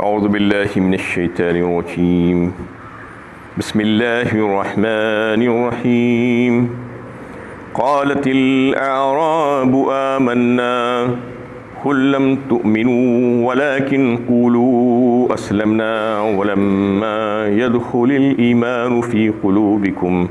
اعوذ باللہ من الشیطان الرجیم بسم اللہ الرحمن الرحیم قالت الاعراب آمنا قل لم تؤمنوا ولكن قولوا اسلمنا ولما يدخل الايمان في قلوبكم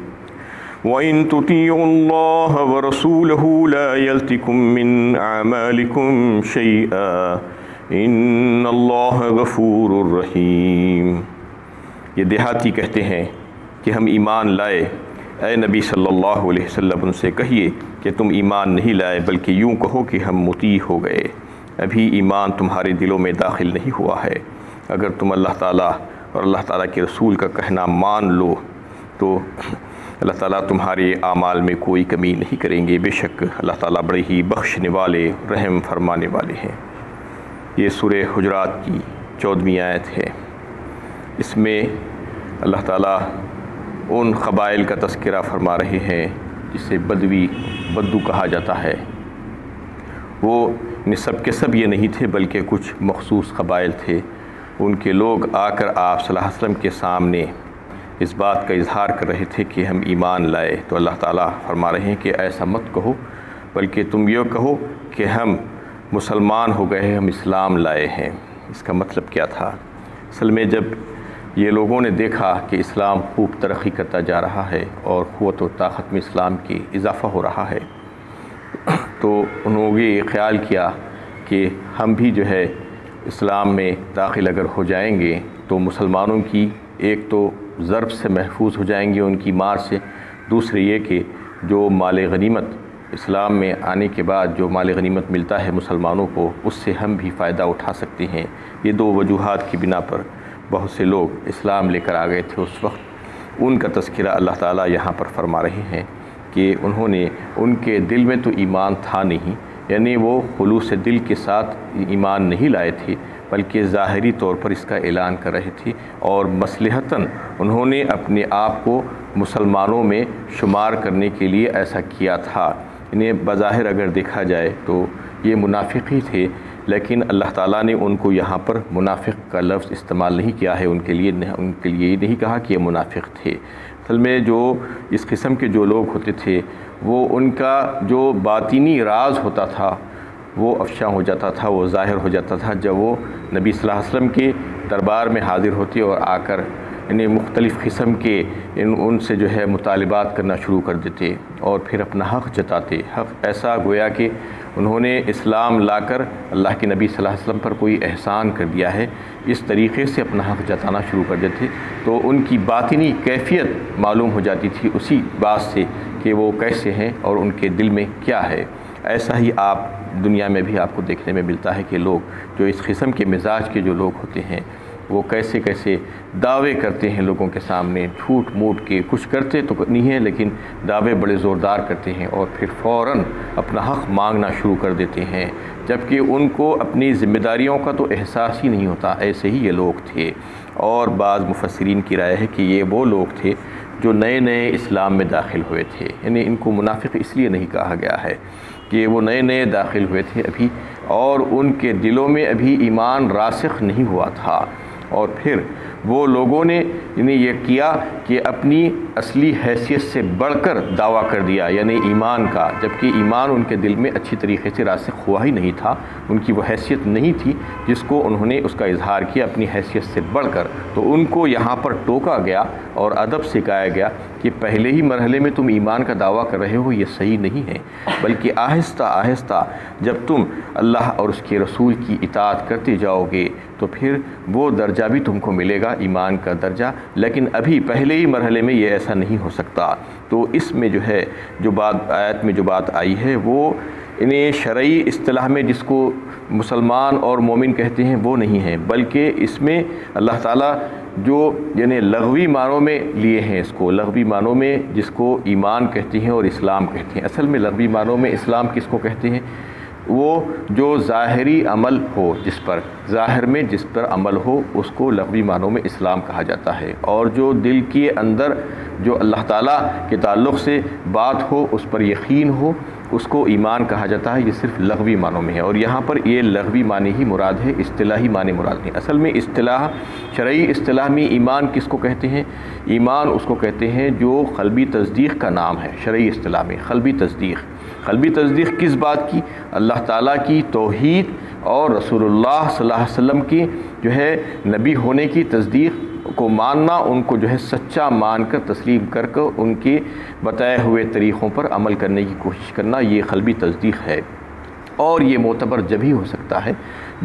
وإن تطيعوا الله ورسوله لا يلتكم من أعمالكم شيئا إن الله غفور رحيم۔ یہ دیہاتی کہتے ہیں کہ ہم ایمان لائے۔ اے نبی صلی اللہ علیہ وسلم ان سے کہیے کہ تم ایمان نہیں لائے بلکہ یوں کہو کہ ہم مطیع ہو گئے، ابھی ایمان تمہارے دلوں میں داخل نہیں ہوا ہے۔ اگر تم اللہ تعالیٰ اور اللہ تعالیٰ کے رسول کا کہنا مان لو تو اللہ تعالیٰ تمہارے اعمال میں کوئی کمی نہیں کریں گے، بے شک اللہ تعالیٰ بڑے ہی بخشنے والے رحم فرمانے والے ہیں۔ یہ سورہ حجرات کی 14ویں آیت ہے۔ اس میں اللہ تعالیٰ ان قبائل کا تذکرہ فرما رہے ہیں جسے بدو کہا جاتا ہے۔ وہ سب کے سب یہ نہیں تھے بلکہ کچھ مخصوص قبائل تھے۔ ان کے لوگ آ کر آپ صلی اللہ علیہ وسلم کے سامنے اس بات کا اظہار کر رہے تھے کہ ہم ایمان لائے، تو اللہ تعالیٰ فرما رہے ہیں کہ ایسا مت کہو بلکہ تم یہ کہو کہ ہم مسلمان ہو گئے ہیں، ہم اسلام لائے ہیں۔ اس کا مطلب کیا تھا؟ اصل میں جب یہ لوگوں نے دیکھا کہ اسلام خوب ترقی کرتا جا رہا ہے اور قوت و طاقت میں اسلام کی اضافہ ہو رہا ہے، تو انہوں نے یہ خیال کیا کہ ہم بھی جو ہے اسلام میں داخل اگر ہو جائیں گے تو مسلمانوں کی ایک تو ضرب سے محفوظ ہو جائیں گے، ان کی مار سے، دوسرے یہ کہ جو مال غنیمت اسلام میں آنے کے بعد جو مال غنیمت ملتا ہے مسلمانوں کو، اس سے ہم بھی فائدہ اٹھا سکتے ہیں۔ یہ دو وجوہات کی بنا پر بہت سے لوگ اسلام لے کر آ گئے تھے اس وقت۔ ان کا تذکرہ اللہ تعالیٰ یہاں پر فرما رہے ہیں کہ انہوں نے، ان کے دل میں تو ایمان تھا نہیں، یعنی وہ خلوص دل کے ساتھ ایمان نہیں لائے تھے بلکہ ظاہری طور پر اس کا اعلان کر رہے تھے، اور مصلحتاً انہوں نے اپنے آپ کو مسلمانوں میں شمار کرنے کے لیے ایسا کیا تھا۔ انہیں بظاہر اگر دیکھا جائے تو یہ منافق ہی تھے، لیکن اللہ تعالیٰ نے ان کو یہاں پر منافق کا لفظ استعمال نہیں کیا ہے، ان کے لیے یہ نہیں کہا کہ یہ منافق تھے۔ اصل میں جو اس قسم کے جو لوگ ہوتے تھے وہ ان کا جو باطنی راز ہوتا تھا وہ افشاں ہو جاتا تھا، وہ ظاہر ہو جاتا تھا جب وہ نبی صلی اللہ علیہ وسلم کے دربار میں حاضر ہوتے اور آ کر انہیں مختلف قسم کے ان سے جو ہے مطالبات کرنا شروع کر دیتے اور پھر اپنا حق جتاتے۔ حق ایسا گویا کہ انہوں نے اسلام لا کر اللہ کے نبی صلی اللہ علیہ وسلم پر کوئی احسان کر دیا ہے، اس طریقے سے اپنا حق جتانا شروع کر دیتے، تو ان کی باطنی کیفیت معلوم ہو جاتی تھی اسی بات سے کہ وہ کیسے ہیں اور ان کے دل میں کیا ہے۔ ایسا ہی آپ دنیا میں بھی آپ کو دیکھنے میں ملتا ہے کہ لوگ جو اس قسم کے مزاج کے جو لوگ ہوتے ہیں وہ کیسے کیسے دعوے کرتے ہیں لوگوں کے سامنے، جھوٹ موٹ کے، کچھ کرتے تو نہیں ہیں لیکن دعوے بڑے زوردار کرتے ہیں اور پھر فوراً اپنا حق مانگنا شروع کر دیتے ہیں، جبکہ ان کو اپنی ذمہ داریوں کا تو احساس ہی نہیں ہوتا۔ ایسے ہی یہ لوگ تھے، اور بعض مفسرین کی رائے ہے کہ یہ وہ لوگ تھے جو نئے نئے اسلام میں داخل ہوئے تھے، یعنی ان کو منافق اس لیے نہیں کہا گیا ہے کہ وہ نئے نئے داخل ہوئے تھے ابھی، اور ان کے دلوں میں ابھی ایمان راسخ نہیں ہوا تھا، اور پھر وہ لوگوں نے یہ کیا کہ اپنی اصلی حیثیت سے بڑھ کر دعویٰ کر دیا، یعنی ایمان کا، جبکہ ایمان ان کے دل میں اچھی طریقے سے راسخ ہوا ہی نہیں تھا، ان کی وہ حیثیت نہیں تھی جس کو انہوں نے اس کا اظہار کیا اپنی حیثیت سے بڑھ کر۔ تو ان کو یہاں پر ٹوکا گیا اور ادب سکھایا گیا کہ پہلے ہی مرحلے میں تم ایمان کا دعویٰ کر رہے ہو، یہ صحیح نہیں ہے، بلکہ آہستہ آہستہ جب تم اللہ اور اس کے رسول کی اطاعت کرتے جاؤ گے تو پھر وہ درجہ بھی تم کو ملے گا، ایمان کا درجہ، لیکن ابھی پہلے ہی مرحلے میں یہ ایسا نہیں ہو سکتا۔ تو اس میں جو ہے جو بات آیت میں جو بات آئی ہے وہ انہیں شرعی اصطلاح میں جس کو مسلمان اور مومن کہتے ہیں وہ نہیں ہے، بلکہ اس میں اللہ تعالیٰ جو یعنی لغوی معنوں میں لیے ہیں، اس کو لغوی معنوں میں جس کو ایمان کہتے ہیں اور اسلام کہتے ہیں۔ اصل میں لغوی معنوں میں اسلام کس کو کہتے ہیں؟ وہ جو ظاہری عمل ہو، جس پر ظاہر میں جس پر عمل ہو، اس کو لغوی معنوں میں اسلام کہا جاتا ہے، اور جو دل کے اندر جو اللہ تعالیٰ کے تعلق سے بات ہو، اس پر یقین ہو اس کو ایمان کہا جاتا ہے، یہ صرف لغوی معنوں میں ہے، اور یہاں پر یہ لغوی معنی ہی مراد ہے، اصطلاحی معنی مراد نہیں۔ اصل میں اصطلاح، شرعی اصطلاح میں ایمان کس کو کہتے ہیں؟ ایمان اس کو کہتے ہیں جو قلبی تصدیق کا نام ہے۔ شرعی اصطلاح میں قلبی تصدیق، قلبی تصدیق کس بات کی؟ اللہ تعالیٰ کی توحید اور رسول اللہ صلی اللہ علیہ وسلم کی جو ہے نبی ہونے کی تصدیق کو ماننا، ان کو جو ہے سچا مان کر تسلیم کر ان کے بتائے ہوئے طریقوں پر عمل کرنے کی کوشش کرنا، یہ قلبی تصدیق ہے۔ اور یہ معتبر جب ہی ہو سکتا ہے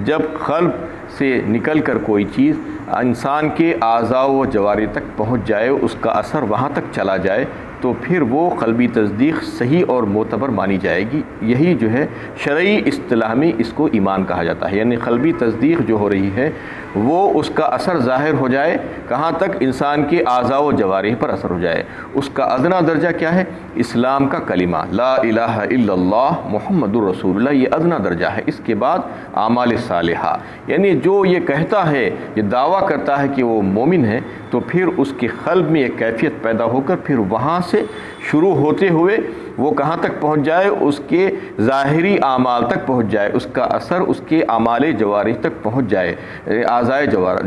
جب قلب سے نکل کر کوئی چیز انسان کے اعضاء و جوارح تک پہنچ جائے، اس کا اثر وہاں تک چلا جائے، تو پھر وہ قلبی تصدیق صحیح اور معتبر مانی جائے گی۔ یہی جو ہے شرعی اصطلاح میں اس کو ایمان کہا جاتا ہے، یعنی قلبی تصدیق جو ہو رہی ہے وہ اس کا اثر ظاہر ہو جائے، کہاں تک؟ انسان کے اعضاء و جوارح پر اثر ہو جائے۔ اس کا ادنا درجہ کیا ہے؟ اسلام کا کلمہ لا الہ الا اللہ محمد الرسول اللہ، یہ ادنا درجہ ہے۔ اس کے بعد اعمال صالحہ، یعنی جو یہ کہتا ہے، یہ دعویٰ کرتا ہے کہ وہ مومن ہے، تو پھر اس کے قلب میں ایک کیفیت پیدا ہو کر پھر وہاں سے شروع ہوتے ہوئے وہ کہاں تک پہنچ جائے؟ اس کے ظاہری اعمال تک پہنچ جائے، اس کا اثر اس کے اعمال جوارح تک پہنچ جائے، اعضاء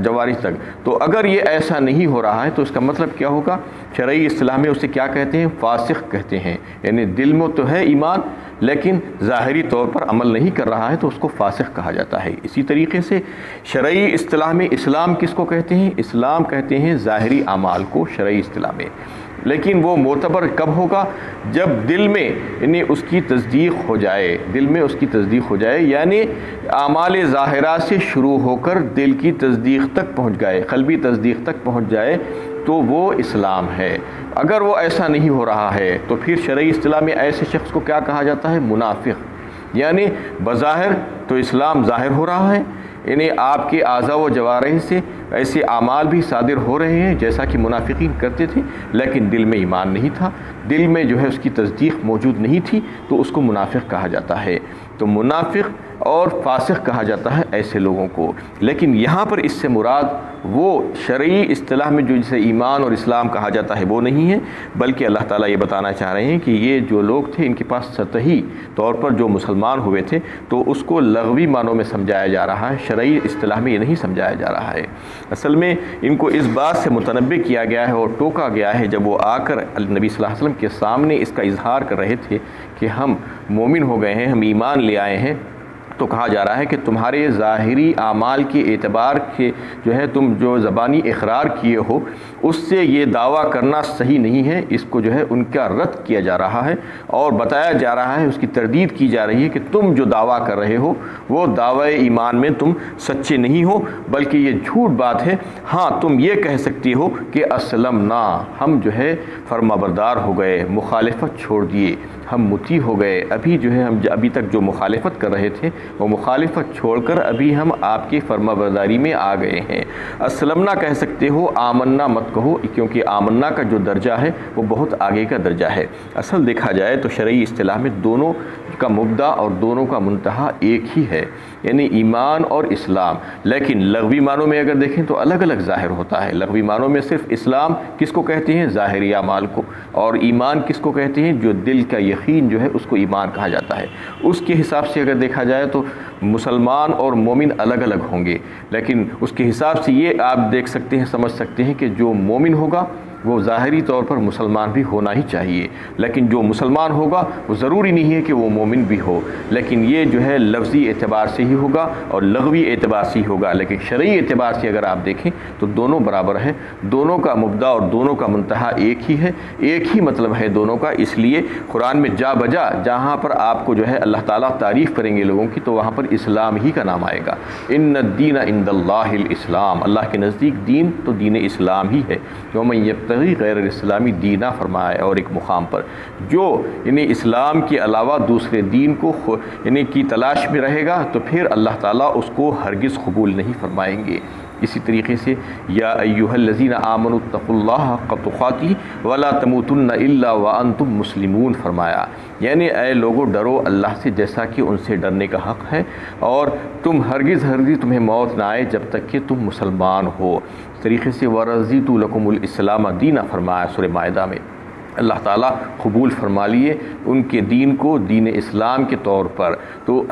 جوارح تک۔ تو اگر یہ ایسا نہیں ہو رہا ہے تو اس کا مطلب کیا ہوگا؟ شرعی اصطلاح میں اسے کیا کہتے ہیں؟ فاسق کہتے ہیں، یعنی دل میں تو ہے ایمان لیکن ظاہری طور پر عمل نہیں کر رہا ہے، تو اس کو فاسق کہا جاتا ہے۔ اسی طریقے سے شرعی اصطلاح میں اسلام کس کو کہتے ہیں؟ اسلام کہتے ہیں ظاہری اعمال کو شرعی اصطلاح میں، لیکن وہ معتبر کب ہوگا؟ جب دل میں یعنی اس کی تصدیق ہو جائے، دل میں اس کی تصدیق ہو جائے، یعنی اعمال ظاہرہ سے شروع ہو کر دل کی تصدیق تک پہنچ گئے، قلبی تصدیق تک پہنچ جائے، تو وہ اسلام ہے۔ اگر وہ ایسا نہیں ہو رہا ہے تو پھر شرعی اصطلاح میں ایسے شخص کو کیا کہا جاتا ہے؟ منافق، یعنی بظاہر تو اسلام ظاہر ہو رہا ہے، یعنی آپ کے اعضاء و جوارح سے ایسے اعمال بھی صادر ہو رہے ہیں جیسا کہ منافقین کرتے تھے، لیکن دل میں ایمان نہیں تھا، دل میں جو ہے اس کی تصدیق موجود نہیں تھی، تو اس کو منافق کہا جاتا ہے۔ تو منافق اور فاسق کہا جاتا ہے ایسے لوگوں کو۔ لیکن یہاں پر اس سے مراد وہ شرعی اصطلاح میں جو جسے ایمان اور اسلام کہا جاتا ہے وہ نہیں ہے، بلکہ اللہ تعالیٰ یہ بتانا چاہ رہے ہیں کہ یہ جو لوگ تھے ان کے پاس سطحی طور پر جو مسلمان ہوئے تھے تو اس کو لغوی معنوں میں سمجھایا جا رہا ہے، شرعی اصطلاح میں یہ نہیں سمجھایا جا رہا ہے۔ اصل میں ان کو اس بات سے متنبہ کیا گیا ہے اور ٹوکا گیا ہے جب وہ آ کر نبی صلی اللہ علیہ وسلم کے سامنے اس کا اظہار کر رہے تھے کہ ہم مومن ہو گئے ہیں، ہم ایمان لے آئے ہیں، تو کہا جا رہا ہے کہ تمہارے ظاہری اعمال کے اعتبار کے جو ہے تم جو زبانی اقرار کیے ہو اس سے یہ دعویٰ کرنا صحیح نہیں ہے، اس کو جو ہے ان کا رد کیا جا رہا ہے اور بتایا جا رہا ہے، اس کی تردید کی جا رہی ہے کہ تم جو دعویٰ کر رہے ہو وہ دعوی ایمان میں تم سچے نہیں ہو، بلکہ یہ جھوٹ بات ہے۔ ہاں تم یہ کہہ سکتی ہو کہ اسلمنا، ہم جو ہے فرما بردار ہو گئے، مخالفت چھوڑ دیے، ہم مطیع ہو گئے، ابھی جو ہے ہم ابھی تک جو مخالفت کر رہے تھے وہ مخالفت چھوڑ کر ابھی ہم آپ کی فرما برداری میں آ گئے ہیں۔ اسلمنا کہہ سکتے ہو، آمنا مت کہو، کیونکہ آمنا کا جو درجہ ہے وہ بہت آگے کا درجہ ہے۔ اصل دیکھا جائے تو شرعی اصطلاح میں دونوں کا مبدا اور دونوں کا منتہا ایک ہی ہے، یعنی ایمان اور اسلام، لیکن لغوی معنوں میں اگر دیکھیں تو الگ الگ ظاہر ہوتا ہے۔ لغوی معنوں میں صرف اسلام کس کو کہتے ہیں؟ ظاہری اعمال کو، اور ایمان کس کو کہتے ہیں؟ جو دل کا یقین جو ہے اس کو ایمان کہا جاتا ہے۔ اس کے حساب سے اگر دیکھا جائے تو مسلمان اور مومن الگ الگ ہوں گے، لیکن اس کے حساب سے یہ آپ دیکھ سکتے ہیں، سمجھ سکتے ہیں کہ جو مومن ہوگا وہ ظاہری طور پر مسلمان بھی ہونا ہی چاہیے، لیکن جو مسلمان ہوگا وہ ضروری نہیں ہے کہ وہ مومن بھی ہو، لیکن یہ جو ہے لفظی اعتبار سے ہی ہوگا اور لغوی اعتبار سے ہی ہوگا، لیکن شرعی اعتبار سے اگر آپ دیکھیں تو دونوں برابر ہیں، دونوں کا مبدا اور دونوں کا منتہا ایک ہی ہے، ایک ہی مطلب ہے دونوں کا۔ اس لیے قرآن میں جا بجا جہاں پر آپ کو جو ہے اللہ تعالیٰ تعریف کریں گے لوگوں کی تو وہاں پر اسلام ہی کا نام آئے گا۔ ان الدین عند اللہ الاسلام، اللہ کے نزدیک دین تو دین اسلام ہی ہے۔ ومن یبتغی غیر الاسلامی دینا فرمایا ہے، اور ایک مقام پر جو یعنی اسلام کے علاوہ دوسرے دین کو یعنی کی تلاش میں رہے گا تو پھر اللہ تعالیٰ اس کو ہرگز قبول نہیں فرمائیں گے۔ اسی طریقے سے یا ایھا الذین آمنوا اتقوا اللہ حق تقاتہ ولا تموتن الا وانتم مسلمون فرمایا، یعنی اے لوگو ڈرو اللہ سے جیسا کہ ان سے ڈرنے کا حق ہے، اور تم ہرگز تمہیں موت نہ آئے جب تک کہ تم مسلمان ہو۔ اس طریقے سے وَرَضِيتُ لَكُمُ الْإِسْلَامَ دِينًا فرمایا سورہ مائدہ میں۔ اللہ تعالیٰ قبول فرما لیے ان کے دین کو دین اسلام کے طور پر۔ تو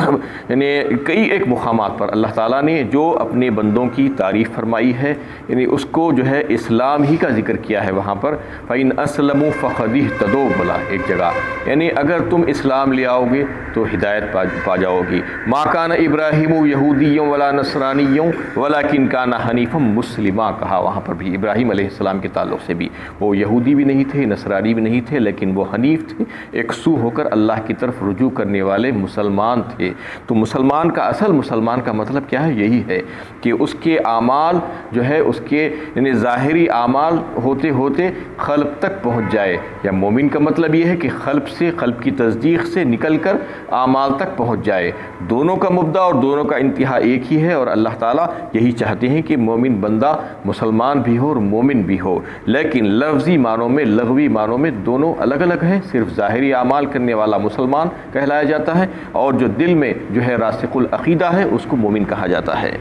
یعنی کئی ایک مقامات پر اللہ تعالیٰ نے جو اپنے بندوں کی تعریف فرمائی ہے، یعنی اس کو جو ہے اسلام ہی کا ذکر کیا ہے وہاں پر۔ فَإِنْ أَسْلَمُوا فَقَدِ اهْتَدَوْا بلا ایک جگہ، یعنی اگر تم اسلام لے آؤ گے تو ہدایت پا جاؤ گی۔ مَا كَانَ إِبْرَاهِيمُ يَهُودِيًّا وَلَا نَصْرَانِيًّا وَلَكِنْ كَانَ حَنِيفًا مُسْلِمًا کہا وہاں پر بھی ابراہیم علیہ السلام کے تعلق سے بھی، وہ یہودی بھی نہیں تھے، نصرانی بھی نہیں تھے، لیکن وہ حنیف تھے، یکسو ہو کر اللہ کی طرف رجوع کرنے والے مسلمان تھے۔ تو مسلمان کا اصل مسلمان کا مطلب کیا ہے؟ یہی ہے کہ اس کے اعمال جو ہے اس کے یعنی ظاہری اعمال ہوتے ہوتے قلب تک پہنچ جائے، یا مومن کا مطلب یہ ہے کہ قلب سے، قلب کی تصدیق سے نکل کر اعمال تک پہنچ جائے۔ دونوں کا مبدا اور دونوں کا انتہا ایک ہی ہے، اور اللہ تعالیٰ یہی چاہتے ہیں کہ مومن بندہ مسلمان بھی ہو اور مومن بھی ہو، لیکن لفظی معنوں میں، لغوی معنوں میں دونوں الگ الگ ہیں۔ صرف ظاہری اعمال کرنے والا مسلمان کہلایا جاتا ہے، اور جو دل میں جو ہے راسخ العقیدہ ہے اس کو مومن کہا جاتا ہے۔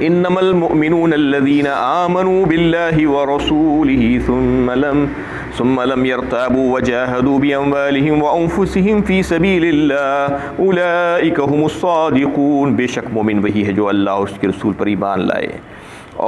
انما المؤمنون الذين آمنوا بالله ورسوله ثم لم يرتابوا وجاهدوا بأموالهم وأنفسهم في سبيل الله أولئك هم الصادقون۔ بے شک مومن وہی ہے جو اللہ اور اس کے رسول پر ایمان لائے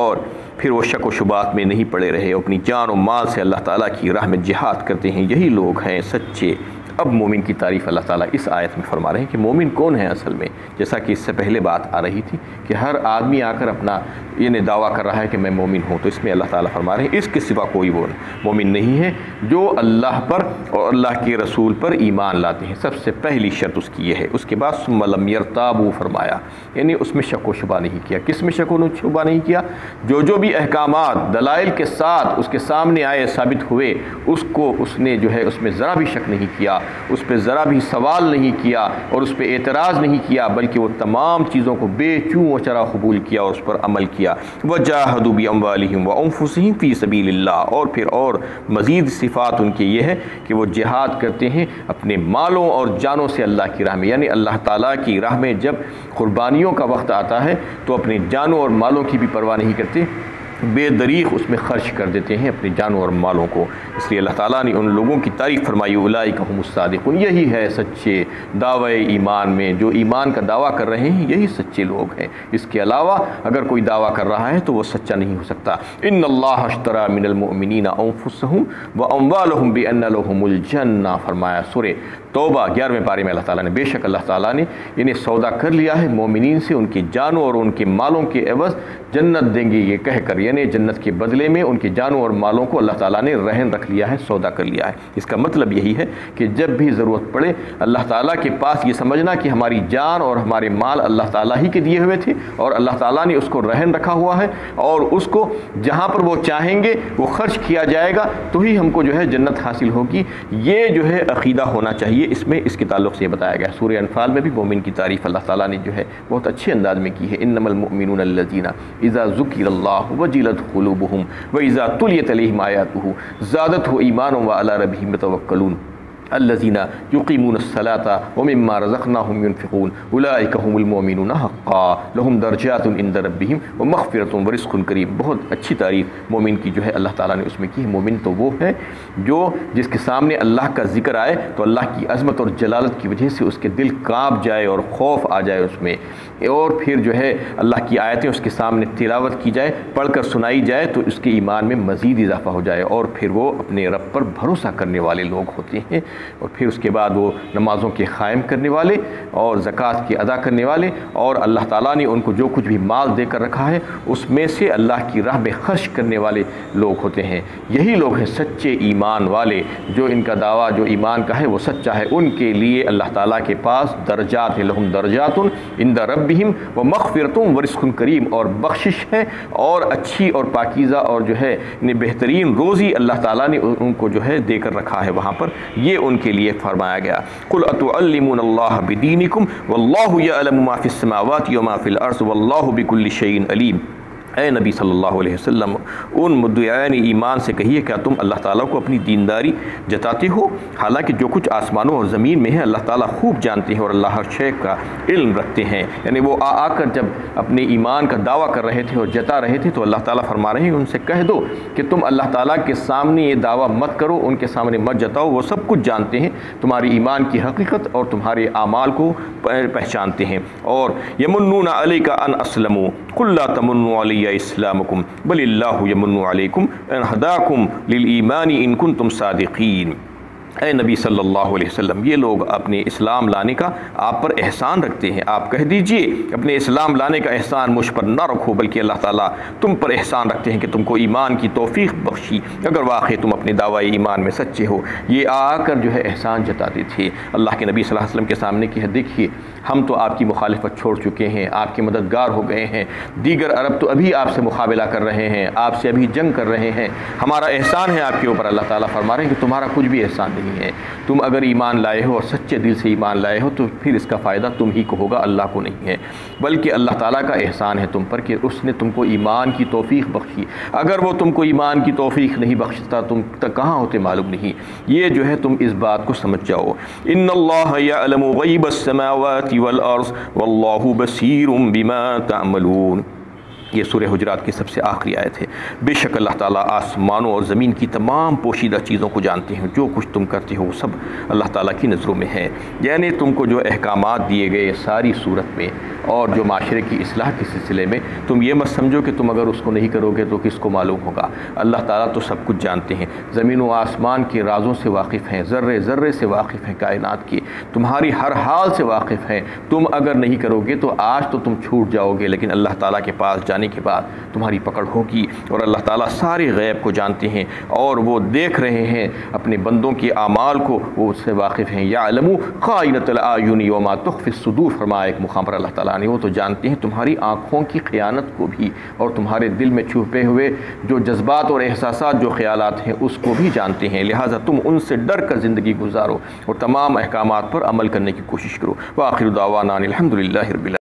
اور پھر وہ شک و شبہات میں نہیں پڑے رہے، اپنی جان و مال سے اللہ تعالیٰ کی راہ میں جہاد کرتے ہیں، یہی لوگ ہیں سچے۔ اب مومن کی تعریف اللہ تعالیٰ اس آیت میں فرما رہے ہیں کہ مومن کون ہے اصل میں، جیسا کہ اس سے پہلے بات آ رہی تھی کہ ہر آدمی آ کر اپنا یہ دعویٰ کر رہا ہے کہ میں مومن ہوں، تو اس میں اللہ تعالیٰ فرما رہے ہیں اس کے سوا کوئی وہ مومن نہیں ہے جو اللہ پر اور اللہ کے رسول پر ایمان لاتے ہیں۔ سب سے پہلی شرط اس کی یہ ہے۔ اس کے بعد ثم لم یرتابوا فرمایا، یعنی اس میں شک و شبہ نہیں کیا۔ کس میں شک و شبہ نہیں کیا؟ جو بھی احکامات دلائل کے ساتھ اس کے سامنے آئے، ثابت ہوئے، اس کو اس نے جو ہے اس میں ذرا بھی شک نہیں کیا، اس پہ ذرا بھی سوال نہیں کیا اور اس پہ اعتراض نہیں کیا، بلکہ وہ تمام چیزوں کو بے چوں و چرا قبول کیا اور اس پر عمل کیا۔ وَجَاهَدُوا بِأَمْوَالِهِمْ وَأَنفُسِهِمْ فِي سَبِيلِ اللَّهِ، اور پھر اور مزید صفات ان کے یہ ہے کہ وہ جہاد کرتے ہیں اپنے مالوں اور جانوں سے اللہ کی راہ میں، یعنی اللہ تعالیٰ کی راہ میں جب قربانیوں کا وقت آتا ہے تو اپنے جانوں اور مالوں کی بھی پرواہ نہیں کرتے، بے دریغ اس میں خرچ کر دیتے ہیں اپنے جانوں اور مالوں کو۔ اس لیے اللہ تعالیٰ نے ان لوگوں کی تعریف فرمائی اولئک هم الصادقون، یہی ہے سچے دعوی ایمان میں، جو ایمان کا دعویٰ کر رہے ہیں یہی سچے لوگ ہیں۔ اس کے علاوہ اگر کوئی دعویٰ کر رہا ہے تو وہ سچا نہیں ہو سکتا۔ ان اللہ اشتری من المؤمنین انفسهم واموالهم بان لهم الجنہ، فرمایا سورہ توبہ 11ویں پارے میں اللہ تعالیٰ نے، بے شک اللہ تعالیٰ نے انہیں سودا کر لیا ہے مومنین سے ان کی جانوں اور ان کے مالوں کے عوض جنت دیں گے، یہ کہہ کر یعنی جنت کے بدلے میں ان کے جانوں اور مالوں کو اللہ تعالیٰ نے رہن رکھ لیا ہے، سودا کر لیا ہے۔ اس کا مطلب یہی ہے کہ جب بھی ضرورت پڑے اللہ تعالیٰ کے پاس یہ سمجھنا کہ ہماری جان اور ہمارے مال اللہ تعالیٰ ہی کے دیے ہوئے تھے اور اللہ تعالیٰ نے اس کو رہن رکھا ہوا ہے، اور اس کو جہاں پر وہ چاہیں گے وہ خرچ کیا جائے گا تو ہی ہم کو جو ہے جنت حاصل ہوگی۔ یہ جو ہے عقیدہ ہونا چاہیے۔ اس میں اس کے تعلق سے یہ بتایا گیا۔ سورہ انفال میں بھی مومن کی تعریف اللہ تعالیٰ نے جو ہے بہت اچھے انداز میں کی ہے۔ انما المؤمنون الذین اذا ذکر اللہ وجلت قلوبهم واذا تلیت علیہم آیاتہ زادتهم ایمانا وعلی ربہم یتوکلون الذین یقیمون الصلاۃ ومما رزقناہم ينفقون اولئک هم المؤمنون حقا لهم درجات عند ربہم ومغفرۃ ورزق کریم۔ بہت اچھی تعریف مومن کی جو ہے اللہ تعالیٰ نے اس میں کی ہے۔ مومن تو وہ ہے جو جس کے سامنے اللہ کا ذکر آئے تو اللہ کی عظمت اور جلالت کی وجہ سے اس کے دل کانپ جائے اور خوف آ جائے اس میں، اور پھر جو ہے اللہ کی آیتیں اس کے سامنے تلاوت کی جائے، پڑھ کر سنائی جائے تو اس کے ایمان میں مزید اضافہ ہو جائے، اور پھر وہ اپنے رب پر بھروسہ کرنے والے لوگ ہوتے ہیں، اور پھر اس کے بعد وہ نمازوں کے قائم کرنے والے اور زکوٰۃ کے ادا کرنے والے، اور اللہ تعالیٰ نے ان کو جو کچھ بھی مال دے کر رکھا ہے اس میں سے اللہ کی راہ میں خرچ کرنے والے لوگ ہوتے ہیں۔ یہی لوگ ہیں سچے ایمان والے، جو ان کا دعویٰ جو ایمان کا ہے وہ سچا ہے۔ ان کے لیے اللہ تعالیٰ کے پاس درجات ہیں، لہم درجات عند ربہم ومغفرۃ ورزق کریم، اور بخشش ہے اور اچھی اور پاکیزہ اور جو ہے بہترین روزی اللہ تعالیٰ نے ان کو جو ہے دے کر رکھا ہے وہاں پر، یہ ان کے لیے فرمایا گیا۔ قل اتعلمون اللہ بدینکم واللہ یعلم ما فی السماوات وما فی الارض واللہ بکل شیء علیم۔ اے نبی صلی اللہ علیہ وسلم ان مدعیان ایمان سے کہیے کیا تم اللہ تعالیٰ کو اپنی دینداری جتاتے ہو، حالانکہ جو کچھ آسمانوں اور زمین میں ہے اللہ تعالیٰ خوب جانتے ہیں اور اللہ ہر شے کا علم رکھتے ہیں۔ یعنی وہ آ کر جب اپنے ایمان کا دعویٰ کر رہے تھے اور جتا رہے تھے تو اللہ تعالیٰ فرما رہے ہیں ان سے کہہ دو کہ تم اللہ تعالیٰ کے سامنے یہ دعویٰ مت کرو، ان کے سامنے مت جتاؤ، وہ سب کچھ جانتے ہیں، تمہاری ایمان کی حقیقت اور تمہارے اعمال کو پہچانتے ہیں۔ اور یمنون علیک ان اسلموا قل لا تمنوا علی اسلامکم بل اللہ یمن علیکم ان ہداکم للایمان ان کنتم صادقین۔ اے نبی صلی اللہ علیہ وسلم یہ لوگ اپنے اسلام لانے کا آپ پر احسان رکھتے ہیں، آپ کہہ دیجئے اپنے اسلام لانے کا احسان مجھ پر نہ رکھو بلکہ اللہ تعالیٰ تم پر احسان رکھتے ہیں کہ تم کو ایمان کی توفیق بخشی اگر واقعی تم اپنے دعوی ایمان میں سچے ہو۔ یہ آ کر جو ہے احسان جتاتے تھے اللہ کے نبی صلی اللہ علیہ وسلم کے سامنے کہ دیکھیے ہم تو آپ کی مخالفت چھوڑ چکے ہیں، آپ کے مددگار ہو گئے ہیں، دیگر عرب تو ابھی آپ سے مقابلہ کر رہے ہیں، آپ سے ابھی جنگ کر رہے ہیں، ہمارا احسان ہے آپ کے اوپر۔ اللہ تعالیٰ فرما رہے ہیں کہ تمہارا کچھ بھی احسان نہیں ہے، تم اگر ایمان لائے ہو اور سچے دل سے ایمان لائے ہو تو پھر اس کا فائدہ تم ہی کو ہوگا، اللہ کو نہیں ہے، بلکہ اللہ تعالیٰ کا احسان ہے تم پر کہ اس نے تم کو ایمان کی توفیق بخشی۔ اگر وہ تم کو ایمان کی توفیق نہیں بخشتا تم تک کہاں ہوتے معلوم نہیں۔ یہ جو ہے تم اس بات کو سمجھ جاؤ، ان اللہ یعلم غیب السماوات والارض واللہ بصیر بما تعملون۔ یہ سورہ حجرات کی سب سے آخری آیت ہے۔ بے شک اللہ تعالیٰ آسمانوں اور زمین کی تمام پوشیدہ چیزوں کو جانتے ہیں، جو کچھ تم کرتے ہو وہ سب اللہ تعالیٰ کی نظروں میں ہے۔ یعنی تم کو جو احکامات دیے گئے ساری صورت میں اور جو معاشرے کی اصلاح کے سلسلے میں، تم یہ مت سمجھو کہ تم اگر اس کو نہیں کرو گے تو کس کو معلوم ہوگا۔ اللہ تعالیٰ تو سب کچھ جانتے ہیں، زمین و آسمان کے رازوں سے واقف ہیں، ذرے ذرے سے واقف ہیں کائنات کے، تمہاری ہر حال سے واقف ہیں۔ تم اگر نہیں کرو گے تو آج تو تم چھوٹ جاؤ گے، لیکن اللہ تعالیٰ کے پاس جانے کے بعد تمہاری پکڑ ہوگی۔ اور اللہ تعالیٰ سارے غیب کو جانتے ہیں اور وہ دیکھ رہے ہیں اپنے بندوں کے اعمال کو، وہ اس سے واقف ہیں۔ یعلم خائنۃ الاعین وما تخفی الصدور فرمایا ایک مقام پر اللہ تعالیٰ نے، وہ تو جانتے ہیں تمہاری آنکھوں کی خیانت کو بھی اور تمہارے دل میں چھپے ہوئے جو جذبات اور احساسات جو خیالات ہیں اس کو بھی جانتے ہیں، لہٰذا تم ان سے ڈر کر زندگی گزارو اور تمام احکامات پر عمل کرنے کی کوشش کرو۔ وآخر دعوانا الحمد للہ رب العالمین۔